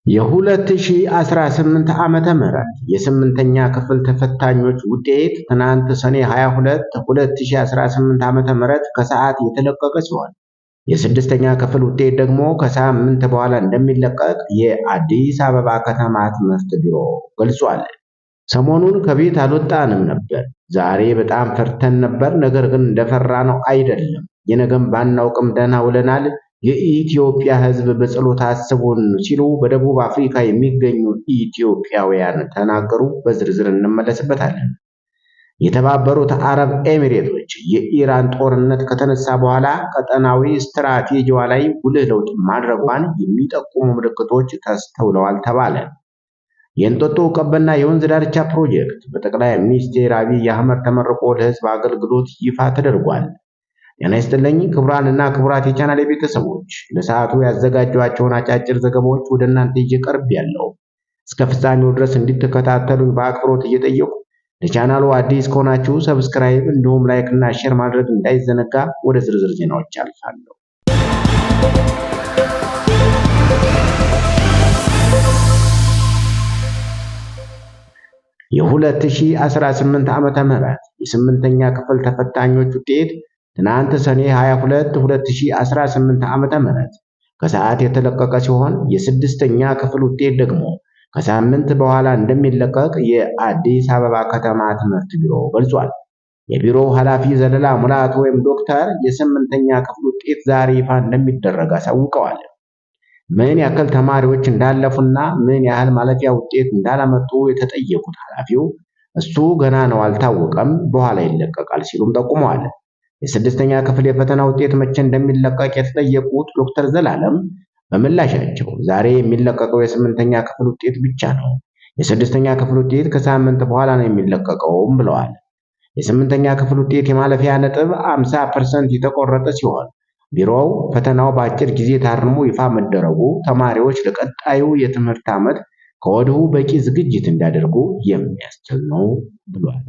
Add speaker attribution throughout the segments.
Speaker 1: የ2018 ዓመተ ምህረት የስምንተኛ ክፍል ተፈታኞች ውጤት ትናንት ሰኔ 22 2018 ዓመተ ምህረት ከሰዓት የተለቀቀ ሲሆን የስድስተኛ ክፍል ውጤት ደግሞ ከሳምንት በኋላ እንደሚለቀቅ የአዲስ አበባ ከተማ ትምህርት ቢሮ ገልጿል። ሰሞኑን ከቤት አልወጣንም ነበር። ዛሬ በጣም ፈርተን ነበር። ነገር ግን እንደፈራነው አይደለም። የነገም ባናውቅም ደህና ውለናል። የኢትዮጵያ ሕዝብ በጸሎት አስቡን ሲሉ በደቡብ አፍሪካ የሚገኙ ኢትዮጵያውያን ተናገሩ። በዝርዝር እንመለስበታለን። የተባበሩት አረብ ኤሚሬቶች የኢራን ጦርነት ከተነሳ በኋላ ቀጠናዊ ስትራቴጂዋ ላይ ጉልህ ለውጥ ማድረጓን የሚጠቁሙ ምልክቶች ተስተውለዋል ተባለ። የእንጦጦ ቀበና የወንዝ ዳርቻ ፕሮጀክት በጠቅላይ ሚኒስትር አብይ አህመድ ተመርቆ ለሕዝብ አገልግሎት ይፋ ተደርጓል። ጤና ይስጥልኝ ክቡራንና ክቡራት የቻናሌ ቤተሰቦች፣ ለሰዓቱ ያዘጋጇቸውን አጫጭር ዘገባዎች ወደ እናንተ ይዤ ቀርቤያለሁ። እስከ ፍጻሜው ድረስ እንድትከታተሉኝ በአክብሮት እየጠየቁ ለቻናሉ አዲስ ከሆናችሁ ሰብስክራይብ እንዲሁም ላይክ እና ሼር ማድረግ እንዳይዘነጋ። ወደ ዝርዝር ዜናዎች አልፋለሁ። የ2018 ዓመተ ምህረት የስምንተኛ ክፍል ተፈታኞች ውጤት ትናንት ሰኔ 22 2018 ዓመተ ምህረት ከሰዓት የተለቀቀ ሲሆን የስድስተኛ ክፍል ውጤት ደግሞ ከሳምንት በኋላ እንደሚለቀቅ የአዲስ አበባ ከተማ ትምህርት ቢሮ ገልጿል። የቢሮው ኃላፊ ዘለላ ሙላቱ ወይም ዶክተር የስምንተኛ ክፍል ውጤት ዛሬ ይፋ እንደሚደረግ አሳውቀዋል። ምን ያክል ተማሪዎች እንዳለፉና ምን ያህል ማለፊያ ውጤት እንዳላመጡ የተጠየቁት ኃላፊው እሱ ገና ነው አልታወቀም፣ በኋላ ይለቀቃል ሲሉም ጠቁመዋል። የስድስተኛ ክፍል የፈተና ውጤት መቼ እንደሚለቀቅ የተጠየቁት ዶክተር ዘላለም በምላሻቸው ዛሬ የሚለቀቀው የስምንተኛ ክፍል ውጤት ብቻ ነው። የስድስተኛ ክፍል ውጤት ከሳምንት በኋላ ነው የሚለቀቀውም ብለዋል። የስምንተኛ ክፍል ውጤት የማለፊያ ነጥብ 50% የተቆረጠ ሲሆን ቢሮው ፈተናው በአጭር ጊዜ ታርሞ ይፋ መደረጉ ተማሪዎች ለቀጣዩ የትምህርት ዓመት ከወዲሁ በቂ ዝግጅት እንዲያደርጉ የሚያስችል ነው ብሏል።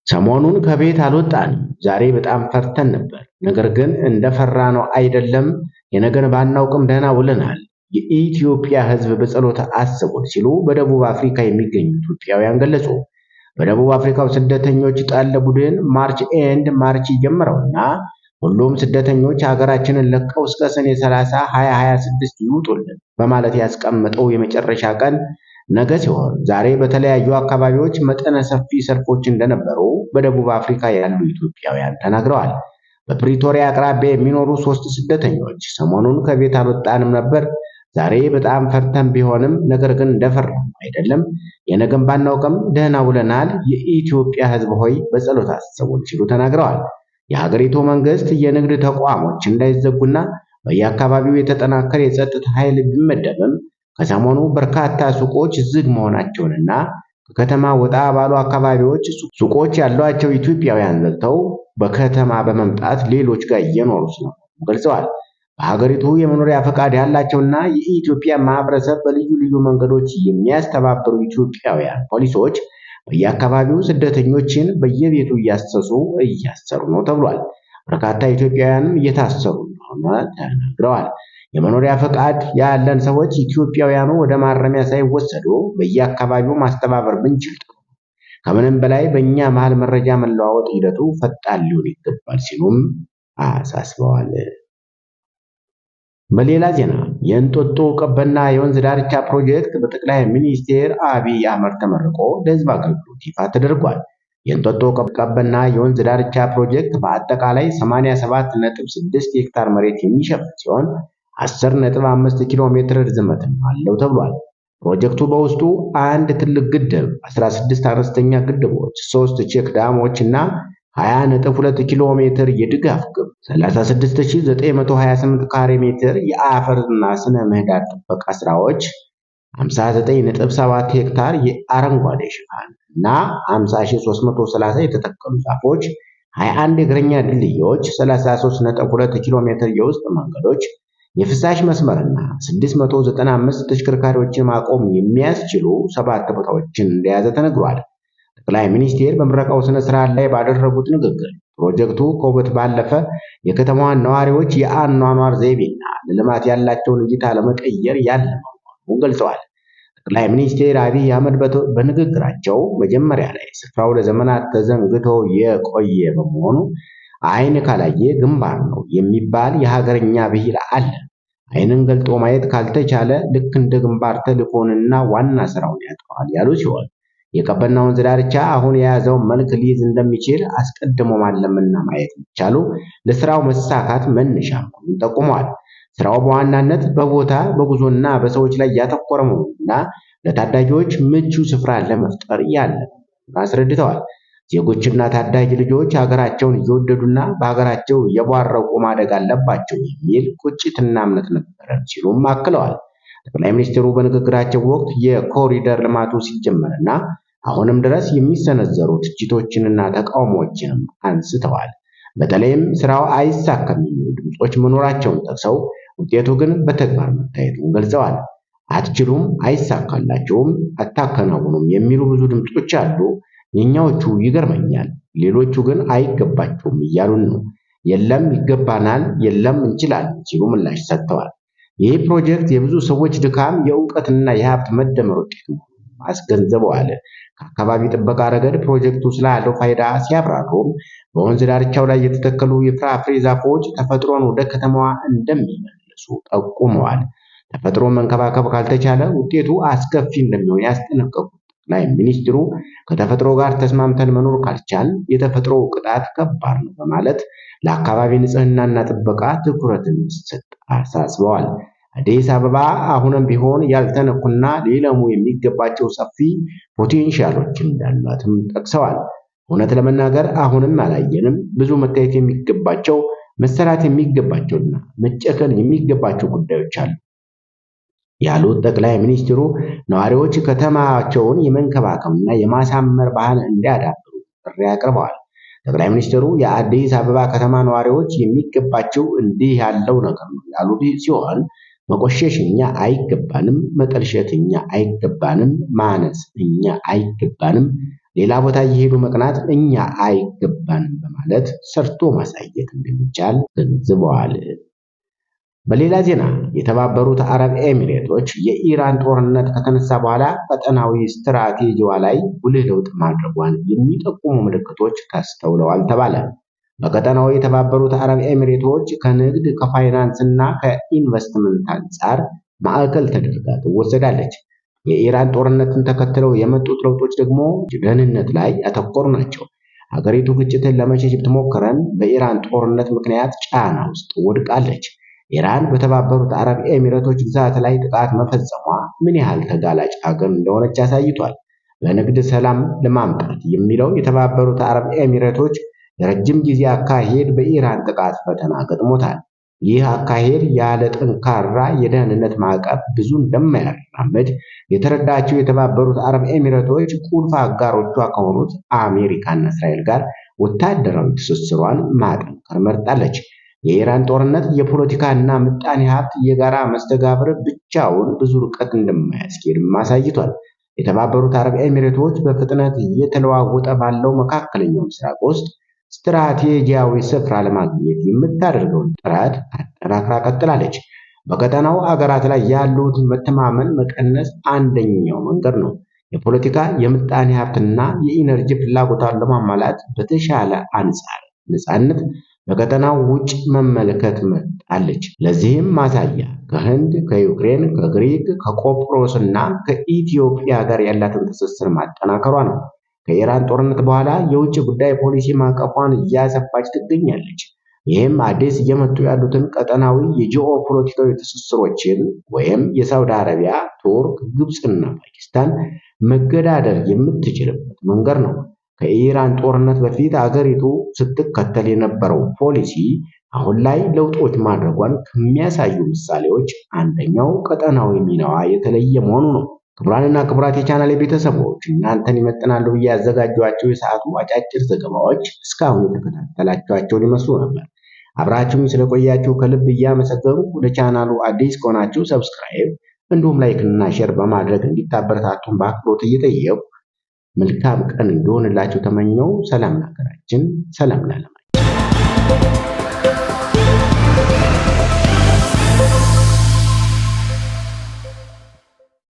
Speaker 1: ሰሞኑን ከቤት አልወጣንም። ዛሬ በጣም ፈርተን ነበር። ነገር ግን እንደፈራነው አይደለም። የነገን ባናውቅም ደህና ውለናል። የኢትዮጵያ ሕዝብ በጸሎት አስቡን ሲሉ በደቡብ አፍሪካ የሚገኙ ኢትዮጵያውያን ገለጹ። በደቡብ አፍሪካው ስደተኞች ጠል ቡድን ማርች ኤንድ ማርች ጀመረውና ሁሉም ስደተኞች ሀገራችንን ለቀው እስከ ሰኔ 30 2026 ይውጡልን በማለት ያስቀመጠው የመጨረሻ ቀን ነገ ሲሆን ዛሬ በተለያዩ አካባቢዎች መጠነ ሰፊ ሰልፎች እንደነበሩ በደቡብ አፍሪካ ያሉ ኢትዮጵያውያን ተናግረዋል። በፕሪቶሪያ አቅራቢያ የሚኖሩ 3 ስደተኞች ሰሞኑን ከቤት አልወጣንም ነበር። ዛሬ በጣም ፈርተን ቢሆንም ነገር ግን እንደፈራን አይደለም። የነገን ባናውቅም ደህና ውለናል። የኢትዮጵያ ሕዝብ ሆይ በጸሎት አስቡን ሲሉ ተናግረዋል። የሀገሪቱ መንግስት የንግድ ተቋሞች እንዳይዘጉና በየአካባቢው የተጠናከረ የጸጥታ ኃይል ቢመደብም ከሰሞኑ በርካታ ሱቆች ዝግ መሆናቸውንና ከከተማ ወጣ ባሉ አካባቢዎች ሱቆች ያሏቸው ኢትዮጵያውያን ዘግተው በከተማ በመምጣት ሌሎች ጋር እየኖሩ ነው ገልጸዋል። በሀገሪቱ የመኖሪያ ፈቃድ ያላቸውና የኢትዮጵያ ማህበረሰብ በልዩ ልዩ መንገዶች የሚያስተባብሩ ኢትዮጵያውያን ፖሊሶች በየአካባቢው ስደተኞችን በየቤቱ እያሰሩ ነው ተብሏል። በርካታ ኢትዮጵያውያንም እየታሰሩ እንደሆነ ተናግረዋል። የመኖሪያ ፈቃድ ያለን ሰዎች ኢትዮጵያውያኑ ወደ ማረሚያ ሳይወሰዱ በየአካባቢው ማስተባበር ብንችል ጥሩ ነው። ከምንም በላይ በእኛ መሃል መረጃ መለዋወጥ ሂደቱ ፈጣን ሊሆን ይገባል ሲሉም አሳስበዋል። በሌላ ዜና የእንጦጦ ቀበና የወንዝ ዳርቻ ፕሮጀክት በጠቅላይ ሚኒስትር አብይ አህመድ ተመርቆ ለሕዝብ አገልግሎት ይፋ ተደርጓል። የእንጦጦ ቀበና የወንዝ ዳርቻ ፕሮጀክት በአጠቃላይ 87.6 ሄክታር መሬት የሚሸፍን ሲሆን 10.5 ኪሎ ሜትር ርዝመት አለው ተብሏል። ፕሮጀክቱ በውስጡ አንድ ትልቅ ግድብ፣ 16 አነስተኛ ግድቦች፣ 3 ቼክ ዳሞች እና 20.2 ኪሎ ሜትር የድጋፍ ግብ፣ 36928 ካሬ ሜትር የአፈርና ስነ ምህዳር ጥበቃ ስራዎች፣ 59.7 ሄክታር የአረንጓዴ ሽፋን እና 50330 የተተከሉ ዛፎች፣ 21 የእግረኛ ድልድዮች፣ 33.2 ኪሎ ሜትር የውስጥ መንገዶች፣ የፍሳሽ መስመርና 695 ተሽከርካሪዎችን ማቆም የሚያስችሉ 7 ቦታዎችን እንደያዘ ተነግሯል። ጠቅላይ ሚኒስትር በምረቃው ስነ ስርዓት ላይ ባደረጉት ንግግር ፕሮጀክቱ ከውበት ባለፈ የከተማዋን ነዋሪዎች የአኗኗር ዘይቤና ለልማት ያላቸውን እይታ ለመቀየር ያለመ መሆኑን ገልጸዋል። ጠቅላይ ሚኒስትር አብይ አህመድ በንግግራቸው መጀመሪያ ላይ ስፍራው ለዘመናት ተዘንግቶ የቆየ በመሆኑ ዓይን ካላየ ግንባር ነው የሚባል የሀገርኛ ብሂል አለ። ዓይንን ገልጦ ማየት ካልተቻለ ልክ እንደ ግንባር ተልእኮንና ዋና ስራውን ያጠዋል ያሉ ሲሆን የቀበና ወንዝ ዳርቻ አሁን የያዘውን መልክ ሊይዝ እንደሚችል አስቀድሞ ማለምና ማየት መቻሉ ለስራው መሳካት መነሻ መሆኑን ጠቁመዋል። ስራው በዋናነት በቦታ በጉዞና በሰዎች ላይ ያተኮረ መሆኑንና ለታዳጊዎች ምቹ ስፍራ ለመፍጠር ያለ አስረድተዋል። ዜጎችና ታዳጊ ልጆች ሀገራቸውን እየወደዱና በሀገራቸው እየቧረቁ ማደግ አለባቸው የሚል ቁጭትና እምነት ነበረን ሲሉም አክለዋል። ጠቅላይ ሚኒስትሩ በንግግራቸው ወቅት የኮሪደር ልማቱ ሲጀመርና አሁንም ድረስ የሚሰነዘሩ ትችቶችንና ተቃውሞዎችንም አንስተዋል። በተለይም ስራው አይሳካም የሚሉ ድምጾች መኖራቸውን ጠቅሰው ውጤቱ ግን በተግባር መታየቱን ገልጸዋል። አትችሉም፣ አይሳካላችሁም፣ አታከናውኑም የሚሉ ብዙ ድምጾች አሉ። የኛዎቹ ይገርመኛል፣ ሌሎቹ ግን አይገባቸውም እያሉን ነው። የለም ይገባናል፣ የለም እንችላለን ሲሉ ምላሽ ሰጥተዋል። ይህ ፕሮጀክት የብዙ ሰዎች ድካም፣ የእውቀትና የሀብት መደመር ውጤት መሆኑን አስገንዝበዋል። ከአካባቢ ጥበቃ ረገድ ፕሮጀክቱ ስላለው ፋይዳ ሲያብራሩም በወንዝ ዳርቻው ላይ የተተከሉ የፍራፍሬ ዛፎች ተፈጥሮን ወደ ከተማዋ እንደሚመልሱ ጠቁመዋል። ተፈጥሮ መንከባከብ ካልተቻለ ውጤቱ አስከፊ እንደሚሆን ያስጠነቀቁት ጠቅላይ ሚኒስትሩ ከተፈጥሮ ጋር ተስማምተን መኖር ካልቻል የተፈጥሮ ቅጣት ከባድ ነው በማለት ለአካባቢ ንጽህናና ጥበቃ ትኩረት እንዲሰጥ አሳስበዋል። አዲስ አበባ አሁንም ቢሆን ያልተነኩና ሊለሙ የሚገባቸው ሰፊ ፖቴንሻሎች እንዳሏትም ጠቅሰዋል። እውነት ለመናገር አሁንም አላየንም፣ ብዙ መታየት የሚገባቸው መሰራት የሚገባቸውና መጨከን የሚገባቸው ጉዳዮች አሉ ያሉት ጠቅላይ ሚኒስትሩ ነዋሪዎች ከተማቸውን የመንከባከብና የማሳመር ባህል እንዲያዳብሩ ጥሪ አቅርበዋል። ጠቅላይ ሚኒስትሩ የአዲስ አበባ ከተማ ነዋሪዎች የሚገባቸው እንዲህ ያለው ነገር ነው ያሉ ሲሆን መቆሸሽ እኛ አይገባንም፣ መጠልሸት እኛ አይገባንም፣ ማነስ እኛ አይገባንም፣ ሌላ ቦታ እየሄዱ መቅናት እኛ አይገባንም በማለት ሰርቶ ማሳየት እንደሚቻል ገንዝበዋል። በሌላ ዜና የተባበሩት አረብ ኤሚሬቶች የኢራን ጦርነት ከተነሳ በኋላ ቀጠናዊ ስትራቴጂዋ ላይ ጉልህ ለውጥ ማድረጓን የሚጠቁሙ ምልክቶች ተስተውለዋል ተባለ። በቀጠናው የተባበሩት አረብ ኤሚሬቶች ከንግድ ከፋይናንስና ከኢንቨስትመንት አንጻር ማዕከል ተደርጋ ትወሰዳለች። የኢራን ጦርነትን ተከትለው የመጡት ለውጦች ደግሞ ደህንነት ላይ ያተኮሩ ናቸው። ሀገሪቱ ግጭትን ለመሸሽ ብትሞክረም በኢራን ጦርነት ምክንያት ጫና ውስጥ ወድቃለች። ኢራን በተባበሩት አረብ ኤሚሬቶች ግዛት ላይ ጥቃት መፈጸሟ ምን ያህል ተጋላጭ ሀገር እንደሆነች አሳይቷል። በንግድ ሰላም ለማምጣት የሚለው የተባበሩት አረብ ኤሚሬቶች የረጅም ጊዜ አካሄድ በኢራን ጥቃት ፈተና ገጥሞታል። ይህ አካሄድ ያለ ጠንካራ የደህንነት ማዕቀፍ ብዙ እንደማያራምድ የተረዳችው የተባበሩት አረብ ኤሚሬቶች ቁልፍ አጋሮቿ ከሆኑት አሜሪካና እስራኤል ጋር ወታደራዊ ትስስሯን ማጠንከር መርጣለች። የኢራን ጦርነት የፖለቲካና ምጣኔ ሀብት የጋራ መስተጋብር ብቻውን ብዙ ርቀት እንደማያስኬድም አሳይቷል። የተባበሩት አረብ ኤሚሬቶች በፍጥነት እየተለዋወጠ ባለው መካከለኛው ምስራቅ ውስጥ ስትራቴጂያዊ ስፍራ ለማግኘት የምታደርገውን ጥረት አጠናክራ ቀጥላለች። በቀጠናው አገራት ላይ ያሉት መተማመን መቀነስ አንደኛው መንገድ ነው። የፖለቲካ የምጣኔ ሀብትና የኢነርጂ ፍላጎቷን ለማሟላት በተሻለ አንጻር ነፃነት በቀጠናው ውጭ መመልከት መጣለች። ለዚህም ማሳያ ከህንድ፣ ከዩክሬን፣ ከግሪክ፣ ከቆጵሮስና ከኢትዮጵያ ጋር ያላትን ትስስር ማጠናከሯ ነው። ከኢራን ጦርነት በኋላ የውጭ ጉዳይ ፖሊሲ ማዕቀፏን እያሰፋች ትገኛለች። ይህም አዲስ እየመጡ ያሉትን ቀጠናዊ የጂኦ ፖለቲካዊ ትስስሮችን ወይም የሳውዲ አረቢያ፣ ቱርክ፣ ግብፅና ፓኪስታን መገዳደር የምትችልበት መንገድ ነው። ከኢራን ጦርነት በፊት አገሪቱ ስትከተል የነበረው ፖሊሲ አሁን ላይ ለውጦች ማድረጓን ከሚያሳዩ ምሳሌዎች አንደኛው ቀጠናዊ ሚናዋ የተለየ መሆኑ ነው። ክቡራንና ክቡራት የቻናሌ ቤተሰቦች እናንተን ይመጥናሉ ብዬ ያዘጋጇቸው የሰዓቱ አጫጭር ዘገባዎች እስካሁን የተከታተላችኋቸውን ይመስሉ ነበር። አብራችሁኝ ስለቆያችሁ ከልብ እያመሰገንኩ ለቻናሉ አዲስ ከሆናችሁ ሰብስክራይብ እንዲሁም ላይክና ሼር በማድረግ እንዲታበረታቱን በአክብሮት እየጠየቁ መልካም ቀን እንዲሆንላችሁ ተመኘው። ሰላም ለሀገራችን፣ ሰላም ለዓለማችን።